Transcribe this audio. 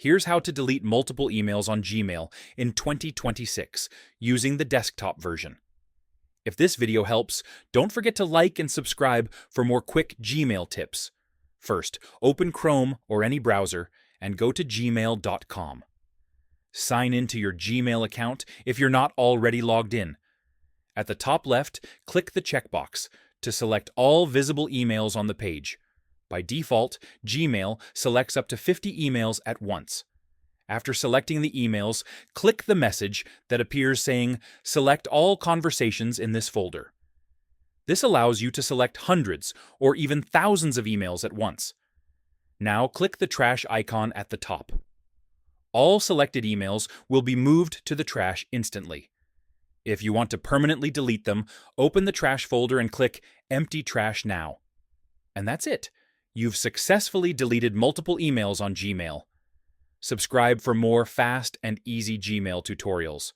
Here's how to delete multiple emails on Gmail in 2026 using the desktop version. If this video helps, don't forget to like and subscribe for more quick Gmail tips. First, open Chrome or any browser and go to gmail.com. Sign in to your Gmail account if you're not already logged in. At the top left, click the checkbox to select all visible emails on the page. By default, Gmail selects up to 50 emails at once. After selecting the emails, click the message that appears saying, "Select all conversations in this folder." This allows you to select hundreds or even thousands of emails at once. Now click the trash icon at the top. All selected emails will be moved to the trash instantly. If you want to permanently delete them, open the trash folder and click Empty Trash Now. And that's it. You've successfully deleted multiple emails on Gmail. Subscribe for more fast and easy Gmail tutorials.